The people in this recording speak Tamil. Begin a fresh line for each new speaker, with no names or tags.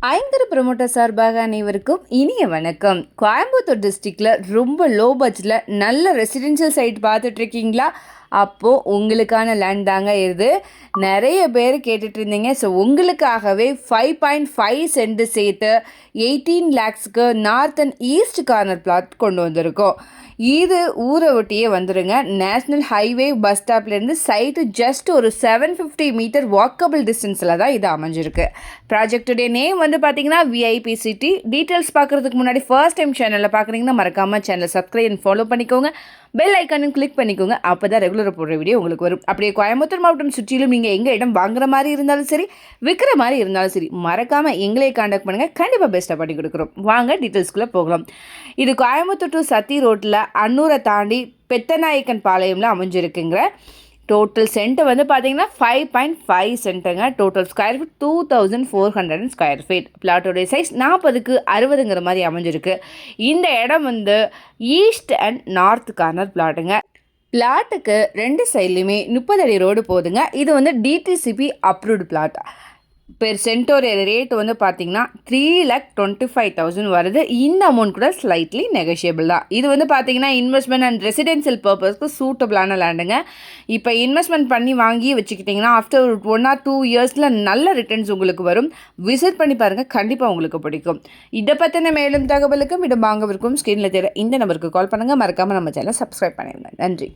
ஐந்தர ப்ரொமோட்டர் சார்பாக அனைவருக்கும் இனிய வணக்கம். கோயம்புத்தூர் டிஸ்ட்ரிக்டில் ரொம்ப லோ பட்ஜெட்டில் நல்ல ரெசிடென்ஷியல் சைட் பார்த்துட்ருக்கீங்களா? அப்போது உங்களுக்கான லேண்ட் தாங்க இது. நிறைய பேர் கேட்டுட்டு இருந்தீங்க. ஸோ உங்களுக்காகவே 5.5 சென்ட் சேர்த்து 18 lakhsக்கு north and east corner plot கொண்டு வந்திருக்கோம். இது ஊரை ஒட்டியே வந்துடுங்க. நேஷ்னல் ஹைவே பஸ் ஸ்டாப்லேருந்து சைட்டு ஜஸ்ட் ஒரு 750 மீட்டர் வாக்கபிள் டிஸ்டன்ஸில் தான் இது அமைஞ்சிருக்கு. ப்ராஜெக்டுடைய நேம் வந்து பார்த்தீங்கன்னா விஐபி சிட்டி. டீட்டெயில்ஸ் பார்க்குறதுக்கு முன்னாடி ஃபர்ஸ்ட் டைம் சேனலில் பார்க்குறீங்கன்னா மறக்காமல் சேனலை சப்ஸ்கிரைப் அண்ட் ஃபாலோ பண்ணிக்கோங்க. பெல் ஐக்கானும் கிளிக் பண்ணிக்கோங்க. அப்போ தான் ரெகுலராக போடுற வீடியோ உங்களுக்கு வரும். அப்படியே கோயம்புத்தூர் மாவட்டம் சுற்றிலும் நீங்கள் எங்கள் இடம் வாங்குற மாதிரி இருந்தாலும் சரி, விற்கிற மாதிரி இருந்தாலும் சரி, மறக்காமல் எங்களே காண்டாக்ட் பண்ணுங்கள். கண்டிப்பாக பெஸ்ட்டாக பண்ணி கொடுக்குறோம். வாங்க டீட்டெயில்ஸ்குள்ளே போகலாம். இது கோயம்புத்தூர் டு சத்தி ரோட்டில் அன்னூரை தாண்டி பெத்தநாயக்கன் பாளையம்ல அமைஞ்சிருக்குங்க. டோட்டல் சென்ட் வந்து பார்த்தீங்கன்னா 5.5 சென்ட்டுங்க. Total square feet 2400 square feet. பிளாட்டோடைய சைஸ் 40க்கு 60ங்கிற மாதிரி அமைஞ்சிருக்கு. இந்த இடம் வந்து ஈஸ்ட் அண்ட் நார்த் கார்னர் பிளாட்டுங்க. பிளாட்டுக்கு 2 சைட்லையுமே 30 அடி ரோடு போகுதுங்க. இது வந்து டிடிசிபி அப்ரூவ்டு பிளாட். பெர் சென்ட்டோட ரேட் வந்து பார்த்தீங்கன்னா 3,25,000 வருது. இந்த அமௌண்ட் கூட ஸ்லைட்லி நெகோஷியபிள் தான். இது வந்து பார்த்தீங்கன்னா இன்வெஸ்ட்மெண்ட் அண்ட் ரெசிடென்சியல் பர்பஸ்க்கு சூட்டபிளான லேண்டுங்க. இப்போ இன்வெஸ்ட்மெண்ட் பண்ணி வாங்கி வச்சுக்கிட்டிங்கன்னா ஆஃப்டர் 1 or 2 இயர்ஸில் நல்ல ரிட்டர்ன்ஸ் உங்களுக்கு வரும். விசிட் பண்ணி பாருங்கள், கண்டிப்பாக உங்களுக்கு பிடிக்கும். இதை பற்றின மேலும் தகவலுக்கும் இடம் வாங்கவிருக்கும் ஸ்க்ரீனில் தெரிய இந்த நம்பருக்கு கால் பண்ணுங்கள். மறக்காமல் நம்ம சேனலை சப்ஸ்கிரைப் பண்ணிடுங்க. நன்றி.